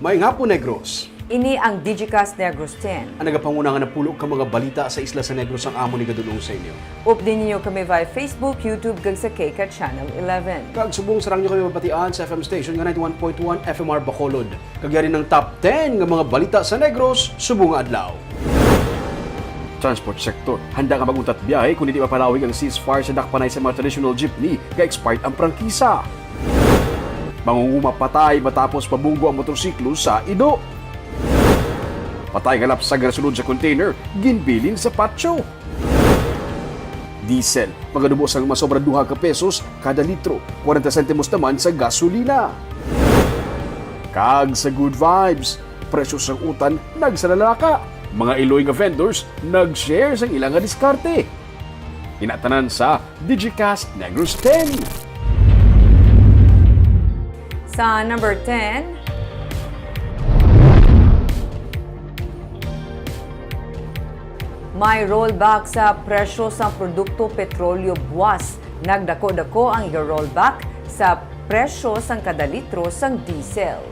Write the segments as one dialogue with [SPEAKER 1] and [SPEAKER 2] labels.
[SPEAKER 1] Maayong hapon, Negros.
[SPEAKER 2] Ini ang Digicast Negros X.
[SPEAKER 1] Ang nagapangunangan na pulo ka mga balita sa isla sa Negros ang amo ni gadulong sa inyo.
[SPEAKER 2] Update ninyo kami via Facebook, YouTube, kag sa Kika Channel 11.
[SPEAKER 1] Kag subong sarang nyo kami mabatian sa FM station nga 91.1 FMR Bacolod. Kagyari ng top 10 nga mga balita sa Negros, subong adlaw. Transport sector, handa nga maguntat biyahe kung hindi mapalawig ang ceasefire sa dakpanay sa mga traditional jeepney ga expired ang prangkisa. Mangunguma patay matapos pabunggo ang motorsiklo sa Ido. Patay galap sa sunod sa container, ginbilin sa patio. Diesel, magadubos ang masobra 2 ka pesos kada litro, 40 sentimos naman sa gasolina. Kag sa good vibes, presyo sa utan nagsalalaka. Mga Iloy nga vendors nag-share sa ilang nga diskarte. Inatanan sa Digicast Negros X.
[SPEAKER 2] Sa number 10, may rollback sa presyo sa produkto petrolyo buwas. Nagdako-dako ang rollback sa presyo sang kada litro sang diesel.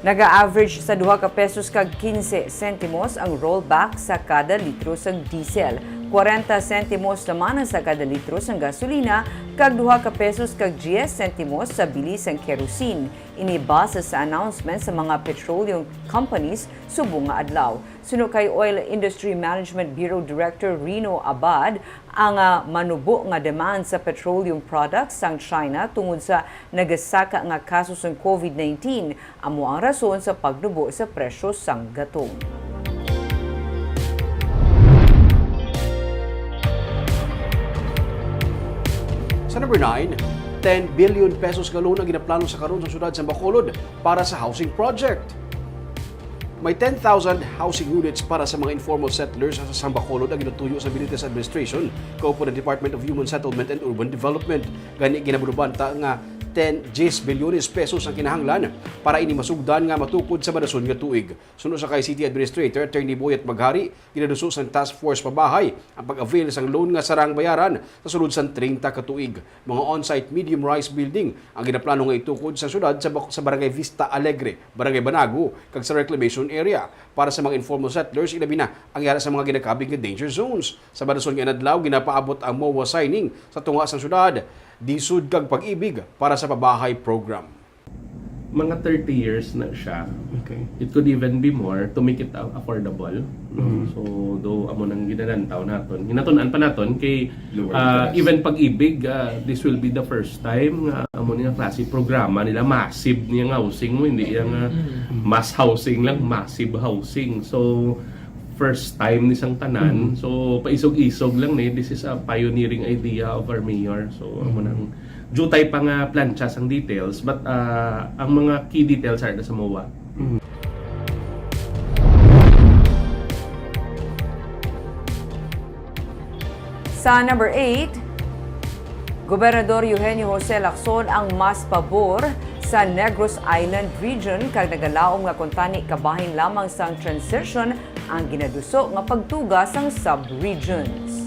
[SPEAKER 2] Naga-average sa 2 ka pesos kag 15 sentimos ang rollback sa kada litro sang diesel. 40 sentimos naman ang sa kada litro sang gasolina kag 2 ka pesos kag 10 sentimos sa bilis sang kerosene. Inibasa sa announcement sa mga petroleum companies subong nga adlaw. Suno kay Oil Industry Management Bureau Director Rino Abad, ang manubo nga demand sa petroleum products sang China tungod sa nagasaka nga kaso sang COVID-19 amo ang rason sa pagnubo sa presyo sang gatong.
[SPEAKER 1] Sa number 9, 10 billion pesos nga loan ang ginaplano sa karon sa syudad sa Bacolod para sa housing project. May 10,000 housing units para sa mga informal settlers sa Bacolod ang ginutuyo sa Bilites Administration kaupo ng Department of Human Settlement and Urban Development. Gani ginabulubanta nga 10 bilyones pesos ang kinahanglan para ini masugdan nga matukod sa madason nga tuig. Suno sa kay City Administrator Attorney Boyet Maghari, ginaduso sa task force pabahay ang pag-avail sang loan nga sarang bayaran sa sulod sa 30 ka tuig. Mga on-site medium rise building ang ginaplano nga itukod sa syudad sa Barangay Vista Alegre, Barangay Banago, kag sa reclamation area para sa mga informal settlers ilabi na ang yara sa mga ginakabig nga danger zones. Sa madason nga adlaw ginapaabot ang MOA signing sa tunga sa syudad. Disud kag pag-ibig para sa pabahay program.
[SPEAKER 3] Mga 30 years na siya.
[SPEAKER 1] Okay.
[SPEAKER 3] It could even be more to make it affordable. So, do amo nang ginanantaw naton. Ginatunan pa naton kay even pag-ibig, this will be the first time nga amo niya klase programa nila massive niya housing mo, hindi yang mass housing lang, massive housing. So, first time ni sang tanan. So paisog-isog lang ni, this is a pioneering idea of our mayor. So amo nang jutay pa nga plancha sang details, but ang mga key details are sa MOA.
[SPEAKER 2] Sa number 8, Gobernador Eugenio Jose Lacson ang mas pabor sa Negros Island region kag nagalaom nga kuntani kabahin lamang sang transition ang ginaduso nga pagtuga sang sub-regions.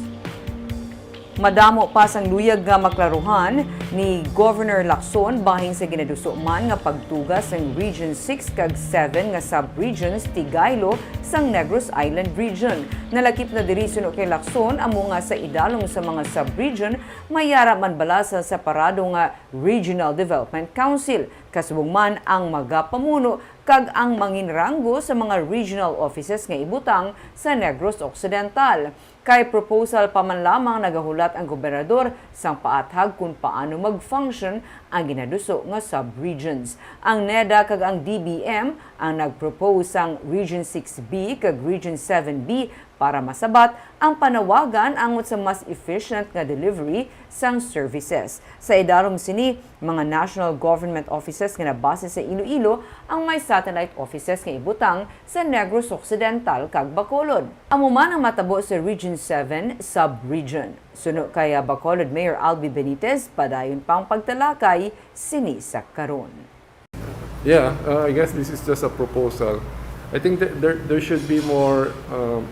[SPEAKER 2] Madamo pa sang luyag nga maklaruhan ni Governor Lacson bahin sa ginaduso man nga pagtuga sang Region 6 kag 7 nga sub-regions Tigaylo sang Negros Island region. Nalakip na diri suno kay Lacson amo nga sa idalong sa mga sub-region mayara man bala sa separado nga Regional Development Council. Kasubong man ang magapamuno kag ang manginranggo sa mga regional offices nga ibutang sa Negros Occidental. Kay proposal pa man lamang nagahulat ang gobernador sang paathag kung paano mag-function ang ginaduso nga sub-regions. Ang NEDA kag ang DBM ang nagpropose sang Region 6B kag Region 7B para masabat ang panawagan angot sa mas efficient nga delivery sang services. Sa idalom sini, mga national government offices nga nabase sa Iloilo ang may satellite offices nga ibutang sa Negros Occidental kag Bacolod. Amo man ang matabo sa Region 7 sub-region. Suno kay Bacolod Mayor Albi Benitez, padayon pang pagtalakay sini sa karon.
[SPEAKER 4] Yeah, I guess this is just a proposal. I think that there should be more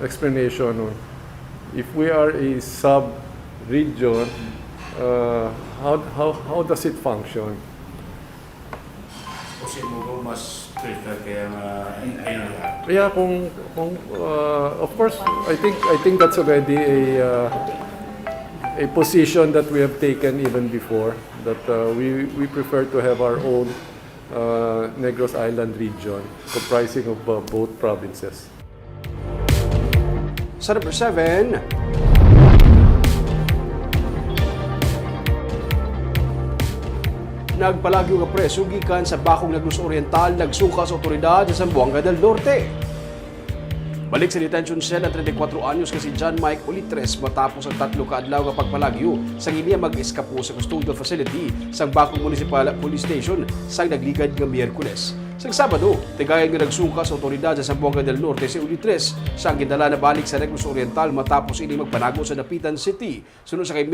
[SPEAKER 4] explanation. If we are a sub-region, how does it function?
[SPEAKER 5] Kasi mo mas Sir, kaya ayun lang.
[SPEAKER 4] Yeah, of course, I think that's already a position that we have taken even before, that we prefer to have our own Negros Island region comprising of both provinces.
[SPEAKER 1] Sa number 7, nagpalagyo nga preso gikan sa Bakong Negros Oriental nagsuka sa otoridad sa Zamboanga del Norte. Balik sa detention cell ang 34 anyos kasi John Mike Ulitres matapos ang 3 kaadlaw nga pagpalagyo sa iniya mag-eskapo sa custodial facility sa Bakong Municipal Police Station sa nagligad nga Miyerkules. Sa Sabado, tigayan nga nagsuka sa otoridad sa Zamboanga del Norte si Ulitres sa gindala na balik sa Negros Oriental matapos ini magpanago sa Dapitan City. Sunod sa kay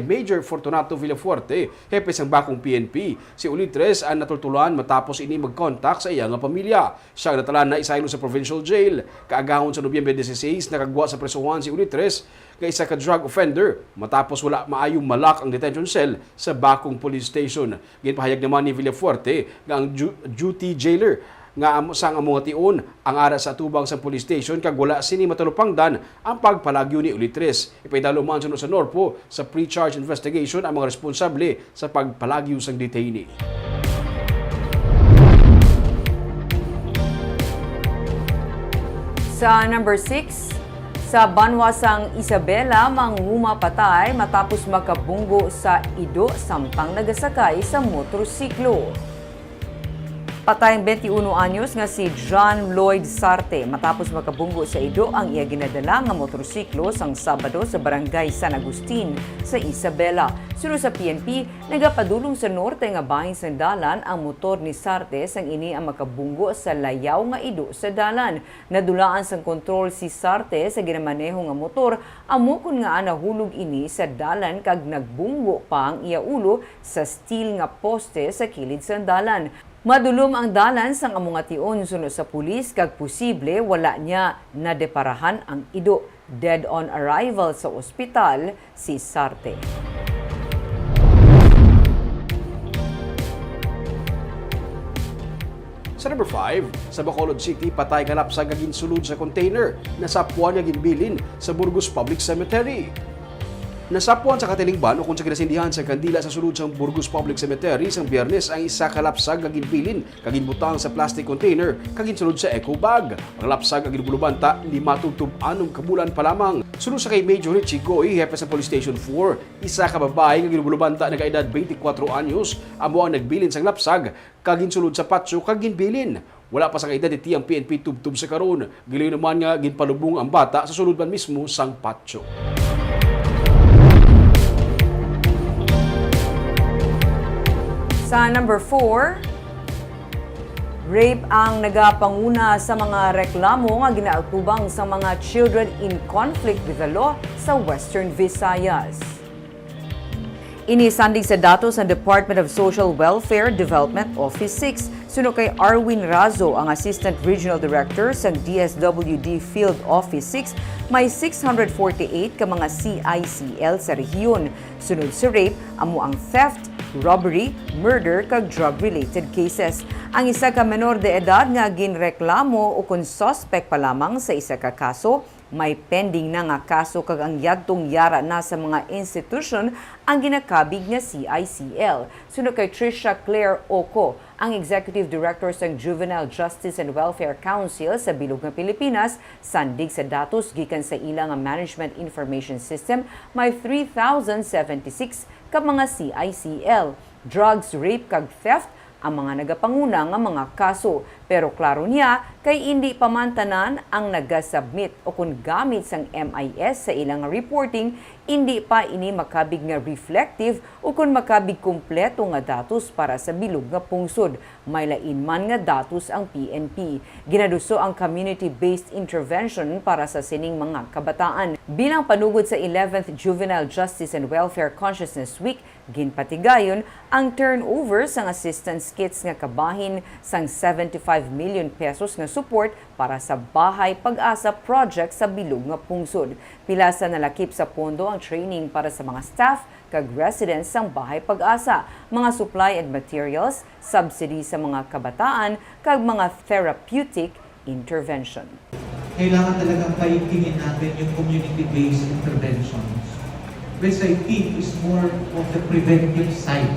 [SPEAKER 1] Major Fortunato Villafuerte, hepe sang Bakong PNP. Si Ulitres ang natultulan matapos ini mag-contact sa iyang pamilya. Siya natalan na isaylo sa provincial jail. Kaagahon sa Nobyembre 16, nakagwa sa presuhan si Ulitres kay isa ka drug offender matapos wala maayong malak ang detention cell sa Bakong Police Station. Ginpahayag naman ni Villafuerte nga ang duty jailer nga sang among tion ang ara sa tubang sa police station kag wala sini matalupangdan ang pagpalagyo ni Ulitres. Ipaydalo man sunod sa Norpo sa pre-charge investigation ang mga responsable sa pagpalagyo sang detainee.
[SPEAKER 2] Sa number 6, sa banwasang Isabela, manghuma patay matapos makabunggo sa ido samtang nagasakay sa motorsiklo. Patay ang 21 anyos nga si John Lloyd Sarte matapos makabunggo sa ido ang iya ginadala nga motorsiklo sang Sabado sa barangay San Agustin sa Isabela. Sunod sa PNP, nagapadulong sa norte nga bahin sa dalan ang motor ni Sarte sang ini ang makabunggo sa layaw nga ido sa dalan. Nadulaan sang kontrol si Sarte sa ginamaneho nga motor, amukon nga nahulog ini sa dalan kag nagbunggo pa ang iya ulo sa steel nga poste sa kilid sa dalan. Madulom ang dalan sang among ation sunod sa pulis kag posible wala niya nadeparahan ang ido. Dead on arrival sa ospital si Sarte.
[SPEAKER 1] Sa number 5, sa Bacolod City, patay kalap sa sulod sa container na sapuan nga ginbilin sa Burgos Public Cemetery. Nasapuan sa katilingban o kung sa kinasindihan sa kandila sa sulod sa Burgos Public Cemetery sang Biyernes ang isa kalapsag nga ginbilin kaginbutang sa plastic container kaginsulod sa eco bag. Ang lapsag ang ginbulubanta 5 tubtob 6 kabulan pa lamang. Sunod sa kay Major Richie Goy, hepe sa Police Station 4, isa ka babae nga ginbulubanta nagaedad 24 anyos amo ang nagbilin sang lapsag kaginsulod sa patso kaginbilin. Wala pa sa kaedad iti ang PNP tubtob sa karon. Giloy naman nga ginpalubong ang bata sa sulod man mismo sang patso.
[SPEAKER 2] Sa number 4, rape ang nagapanguna sa mga reklamo nga ginaatubang sa mga children in conflict with the law sa Western Visayas. Inisandig sa datos ng Department of Social Welfare Development Office 6. Suno kay Arwin Razo, ang Assistant Regional Director sa DSWD Field Office 6, may 648 ka mga CICL sa rehiyon. Sunod sa rape, amo ang theft, robbery, murder kag drug-related cases. Ang isa ka menor de edad nga ginreklamo o kung suspect pa lamang sa isa ka kaso, may pending na nga kaso kag ang yadtong yara na sa mga institusyon ang ginakabig nga CICL. Sunod kay Trisha Claire Oco, ang Executive Director sa Juvenile Justice and Welfare Council sa Bilog nga Pilipinas, sandig sa datos gikan sa ilang Management Information System, may 3,076 ka mga CICL. Drugs, rape kag theft ang mga nagapanguna nga mga kaso. Pero klaro niya, kay hindi pamantanan ang nagasubmit o kung gamit sang MIS sa ilang reporting, hindi pa ini makabig nga reflective o kung makabig kumpleto nga datos para sa bilog nga pungsod. May lain man nga datos ang PNP. Ginaduso ang community-based intervention para sa sining mga kabataan. Bilang panugod sa 11th Juvenile Justice and Welfare Consciousness Week, ginpatigayon ang turnover sang assistance kits nga kabahin sang 75 million pesos nga support para sa Bahay Pag-asa project sa bilog nga pungsod. Pila sa nalakip sa pondo ang training para sa mga staff kag residents sang Bahay Pag-asa, mga supply and materials, subsidy sa mga kabataan kag mga therapeutic intervention.
[SPEAKER 6] Kailangan talagang paigtingin natin yung community-based interventions, which I think is more of the preventive side.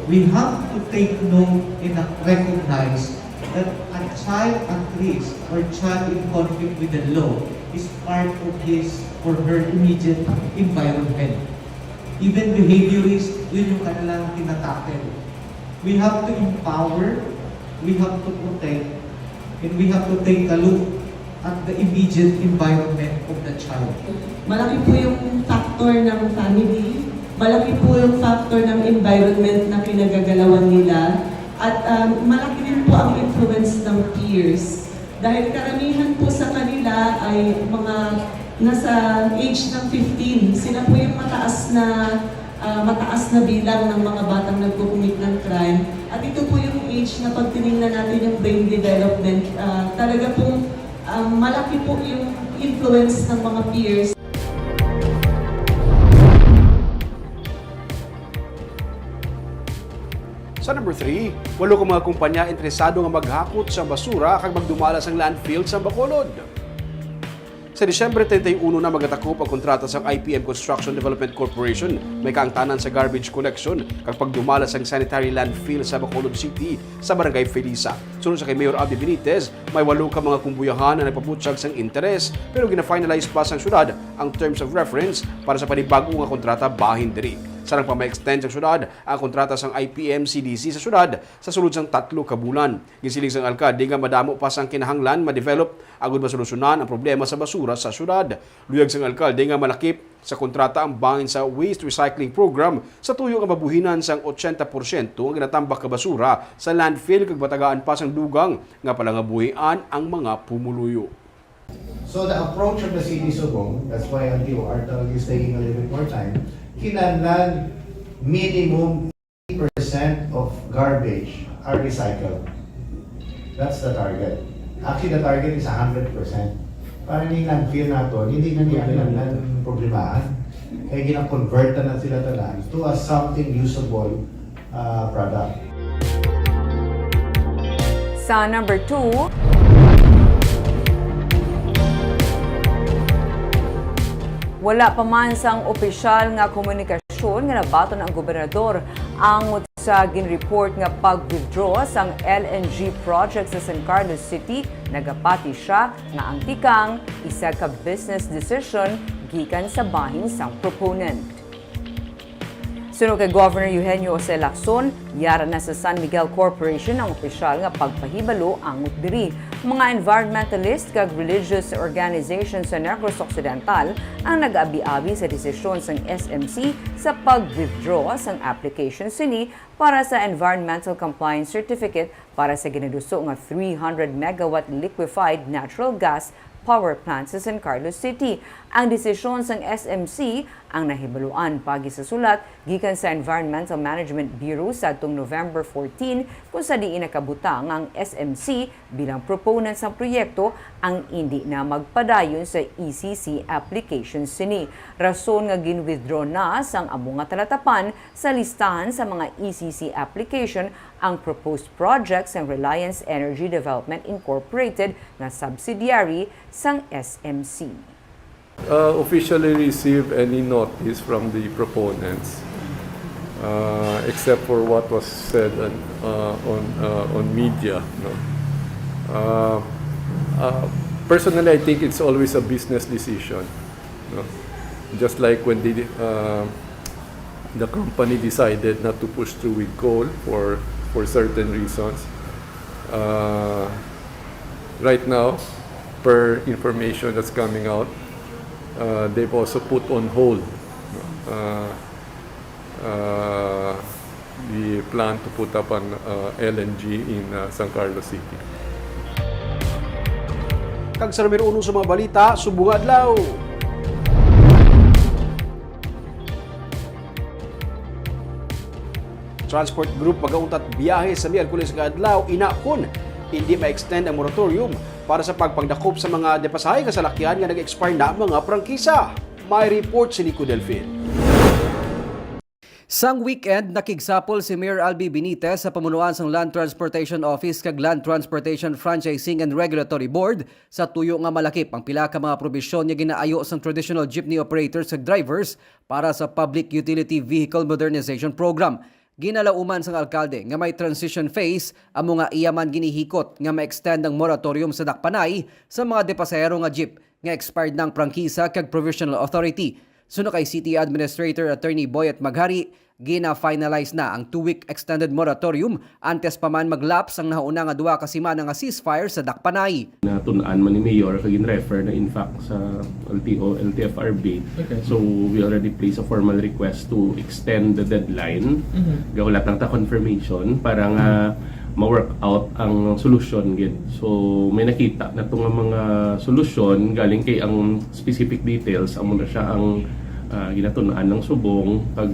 [SPEAKER 6] We have to take note and recognize that a child at risk or child in conflict with the law is part of his or her immediate environment. Even behaviorists, yun yung kanilang tinatakel. We have to empower, we have to protect, and we have to take a look at the immediate environment of the child.
[SPEAKER 7] Malaki po yung factor ng family, malaki po yung factor ng environment na pinagagalawan nila, at malaki din po ang influence ng peers. Dahil karamihan po sa kanila ay mga nasa age ng 15. Sila po yung mataas na bilang ng mga batang nagko-commit ng crime. At ito po yung age na pag tinignan natin yung brain development, talaga pong malaki po yung influence ng mga peers.
[SPEAKER 1] Sa number 3, walo ka mga kumpanya interesado nga maghakot sa basura kag magdumala sang landfill sa Bacolod. Sa Disyembre 31 na magatakop ang kontrata sa IPM Construction Development Corporation, may kaangtanan sa garbage collection kag pagdumala sang sanitary landfill sa Bacolod City sa Barangay Felisa. Sunod sa kay Mayor Abdi Benitez, may 8 ka mga kumbuyahan na nagpaputsag sang interes pero gina-finalize pa sang syudad ang terms of reference para sa panibag-o nga kontrata bahin diri. Sarang pa ma-extend sa syudad ang kontrata sang IPM-CDC sa syudad sa sulod sang 3 ka bulan. Gisiling sang alkalde nga madamo pa sang kinahanglan ma-develop agud masolusyonan ang problema sa basura sa syudad. Luyag sang alkalde nga malakip sa kontrata ang bahin sa waste recycling program sa tuyo nga mabuhinan sang 80% ang ginatambak ka basura sa landfill kag batagaan pa sang dugang nga palangabuhian ang mga pumuluyo.
[SPEAKER 5] So the approach of the city Subong, that's why ang DOR is taking a little bit more time, kinahanglan minimum 50% of garbage are recycled. That's the target. Actually, the target is 100%. Para yung landfill nato, hindi na niya kinahanglan problemahan. Kaya gina-convert na sila talaan to a something usable product.
[SPEAKER 2] Sa number 2, wala pa man sang opisyal nga komunikasyon nga nabaton ang gobernador ang sa ginreport nga pag-withdraw sang LNG project sa San Carlos City. Nagapati siya nga ang tikang isa ka business decision gikan sa bahin sang proponent. Sunod kay Governor Eugenio Jose Lacson, yara na sa San Miguel Corporation ang opisyal nga pagpahibalo ang diri. Mga environmentalist kag religious organization sa Negros Occidental ang nag-abi-abi sa desisyon sang SMC sa pag-withdraw sang application sini para sa Environmental Compliance Certificate para sa ginaduso nga 300 megawatt liquefied natural gas power plant sa San Carlos City. Ang desisyon sang SMC ang nahibaluan pagi sa sulat gikan sa Environmental Management Bureau sa atong November 14 kung sa diin nakabutang ang SMC bilang proponent sa proyekto ang hindi na magpadayon sa ECC application sini. Rason nga gin-withdraw na sang amo nga talatapan sa listahan sa mga ECC application ang proposed project sang Reliance Energy Development Incorporated na subsidiary sang SMC.
[SPEAKER 4] Officially receive any notice from the proponents, except for what was said on media. No? Personally, I think it's always a business decision. No? Just like when the company decided not to push through with coal for certain reasons. Right now, per information that's coming out, they've also put on hold the plan to put up an LNG in San Carlos City.
[SPEAKER 1] Kag sa numero 1 sa mga balita, subong adlaw. Transport Group magauntat biyahe sa Miyerkules nga adlaw inakon hindi ma-extend ang moratorium para sa pagpagdakop sa mga depasahe kasalakyan nga nag-expire na mga prangkisa. May report si Nico Delfin.
[SPEAKER 8] Sang weekend, nakigsapol si Mayor Albi Benitez sa pamunuan sang Land Transportation Office kag Land Transportation Franchising and Regulatory Board sa tuyo nga malakip ang pila ka mga probisyon nga ginaayo sang traditional jeepney operators kag drivers para sa Public Utility Vehicle Modernization Program. Ginalauman sang alkalde nga may transition phase ang mga iyaman ginihikot nga ma-extend ang moratorium sa dakpanay sa mga depasahero nga jeep nga expired ng prangkisa kag provisional authority. Suno kay City Administrator Attorney Boyet Maghari, gina-finalize na ang 2-week extended moratorium antes pa man mag-lapse ang nauna nga 2 ka semana nga ceasefire sa dakpanay.
[SPEAKER 3] Natunaan man ni Mayor kag refer na in fact sa LTO, LTFRB. Okay. So we already placed a formal request to extend the deadline. Gawlat lang ta confirmation para nga ma-work out ang solusyon gid. So may nakita na itong mga solusyon galing kay ang specific details amo na siya ang ginatunan ng subong pag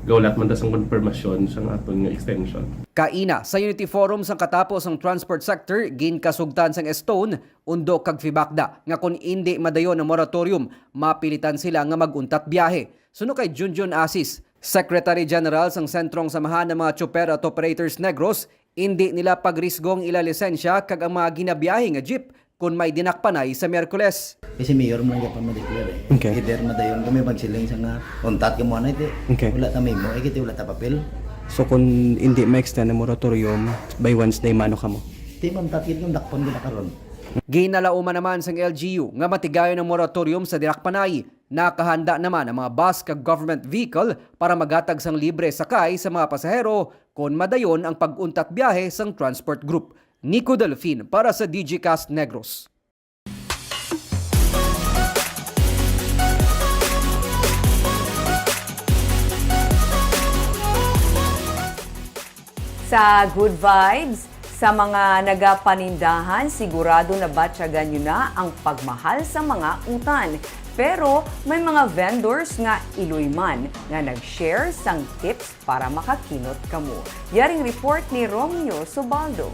[SPEAKER 3] gawlat man ta sang konfirmasyon sa aton nga extension.
[SPEAKER 8] Kaina sa Unity Forum sang katapos ang transport sector ginkasugtan sang Stone undo kag Fibakda nga kun hindi madayon ang moratorium mapilitan sila nga maguntat biyahe. Suno kay Junjun Asis, Secretary General sang Sentrong Samahan ng mga Chopper at Operators Negros, hindi nila pagrisgong ila lisensya kag ang mga ginabiyahe nga jeep kung may dinakpanay sa Miyerkules.
[SPEAKER 9] Kasi mayor mo lang pa ma-declare eh.
[SPEAKER 8] Okay.
[SPEAKER 9] Either madayon kami magsiling sa nga kontat ka mo na ito.
[SPEAKER 8] Okay.
[SPEAKER 9] Wala ta memo, eh kiti wala ta papel.
[SPEAKER 8] So kung hindi ma-extend ang moratorium, by Wednesday mano ka mo?
[SPEAKER 9] Di man takit yung dakpon gina karon.
[SPEAKER 8] Ginalauman naman sang LGU nga matigayon ng moratorium sa dinakpanay. Nakahanda naman ang mga bus kag government vehicle para magatag sang libre sakay sa mga pasahero kung madayon ang pag-untat biyahe sang transport group. Nico Delfin para sa Digicast Negros.
[SPEAKER 2] Sa Good Vibes, sa mga nagapanindahan, sigurado na batyagan nyo na ang pagmahal sa mga utan. Pero may mga vendors nga iloyman nga nag-share sang tips para makakinot kamo. Yaring report ni Romeo Subaldo.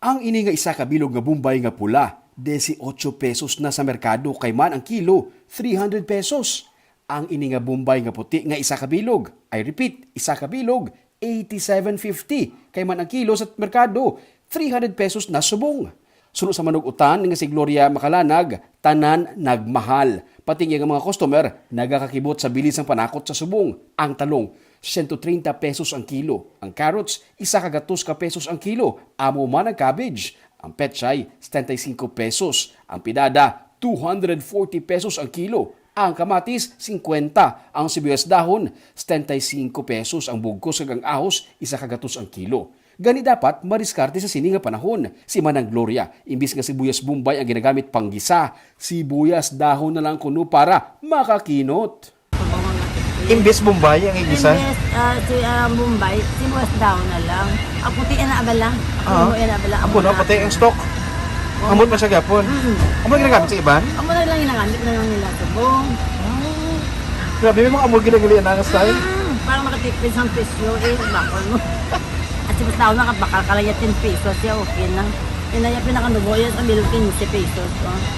[SPEAKER 1] Ang ini nga isa ka bilog nga Bombay nga pula, 18 pesos na sa merkado kay man ang kilo, 300 pesos. Ang ini nga Bombay nga puti nga isa ka bilog, I repeat, isa ka bilog, 87.50 kay man ang kilo sa merkado, 300 pesos na subong. Sunod sa manugutan nga si Gloria Makalanag, tanan nagmahal. Pati nga mga customer nagakakibot sa bilis ng panakot sa subong. Ang talong 130 pesos ang kilo. Ang carrots, 100 pesos ang kilo. Amo man ang cabbage. Ang petchay, 75 pesos. Ang pidada, 240 pesos ang kilo. Ang kamatis, 50. Ang sibuyas dahon, 75 pesos. Ang bugkos kag ang ahos, 100 ang kilo. Gani dapat mariskarte sa sini nga panahon. Si Manang Gloria, imbis nga sibuyas Bombay ang ginagamit panggisa, sibuyas dahon na lang kuno para makakinot.
[SPEAKER 10] Imbis Bombay ang igisa?
[SPEAKER 11] Imbis Bombay, sibuyas dahon na lang. Ako puti na abala. Ako mo na abala.
[SPEAKER 10] Ako no, pati ang stock. Amot man siya gapon. Amo ginagamit sa iban?
[SPEAKER 11] Amo na lang ginagamit na lang nila subong.
[SPEAKER 10] Grabe, may mga amol ginagalian na nga style.
[SPEAKER 11] Para makatipid sa presyo, bakol mo. At sibuyas dahon na bakal kalaya 10 pesos siya, okay na. Inaya pinakanuboyas ang bilog 15 pesos.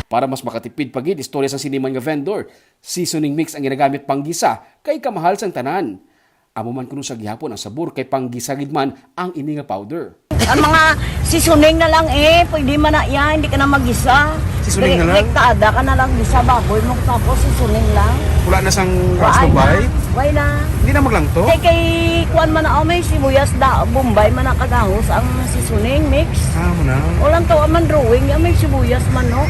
[SPEAKER 1] Para mas makatipid pagid, istorya sa siniman nga vendor, seasoning mix ang ginagamit panggisa kay kamahal sang tanan. Amo man kuno sa gihapon ang sabor kay panggisa gid man ang ini nga powder.
[SPEAKER 11] Ang mga seasoning na lang pwede man na yan, hindi ka na mag-isa.
[SPEAKER 10] Seasoning na lang?
[SPEAKER 11] Rektada ka na lang isa, baboy mo tapos seasoning lang.
[SPEAKER 10] Wala na sang Ras Bombay?
[SPEAKER 11] Why na?
[SPEAKER 10] Hindi na maglang to?
[SPEAKER 11] Kay kuan man na may sibuyas Bombay man nakagahos ang seasoning mix.
[SPEAKER 10] Mo na.
[SPEAKER 11] Walang to man drawing, may sibuyas man no.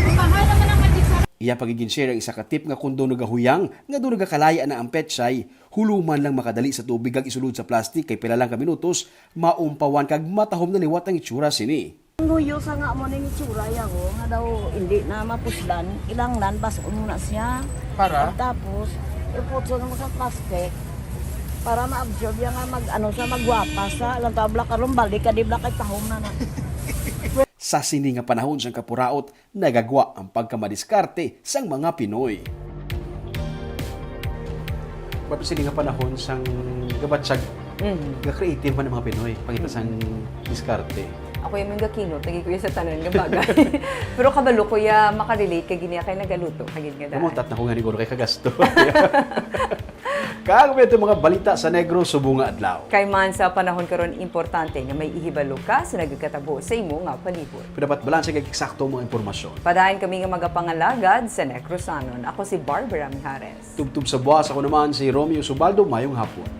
[SPEAKER 1] Iya pagiging share ang isa ka tip nga kung doon nagahuyang, nga doon nagakalaya na ang petchay, huluman lang makadali sa tubig kag isulod sa plastic kay pila lang ka minutos, maumpawan kag matahom na liwat ang itsura sini.
[SPEAKER 11] Nguyo sa nga mo ning itsura ko, nga daw hindi na mapuslan, ilang lan bas muna siya.
[SPEAKER 10] Para?
[SPEAKER 11] Tapos iputso mo sa plastic para ma-absorb yang nga siya magwapa sa lang tabla karon balik ka di bla kay tahom na na.
[SPEAKER 1] Sa sini nga panahon sang kapuraot, nagagwa ang pagkamadiskarte sang mga Pinoy. Ba't sini nga panahon sang gabatsag, nga creative man ang mga Pinoy, pagkita sang diskarte.
[SPEAKER 2] Ako yung mga kinot, naging kuya sa tanan nga bagay. Pero kabalo kuya makarelate kay giniya kay nagaluto kagid nga daan.
[SPEAKER 1] Kamutat na ko nga ni Guro kay kagasto. Kaagawin ito mga balita sa Negros Subunga Adlaw.
[SPEAKER 2] Kay man sa panahon karon importante nga may ihibalo ka sa nagkatabo sa imo nga palibot.
[SPEAKER 1] Dapat balanse kay eksakto mga impormasyon.
[SPEAKER 2] Padayon kami nga magapangalagad sa Necrosanon. Ako si Barbara Mijares.
[SPEAKER 1] Tubtub sa buwas ako naman si Romeo Subaldo, mayong hapon.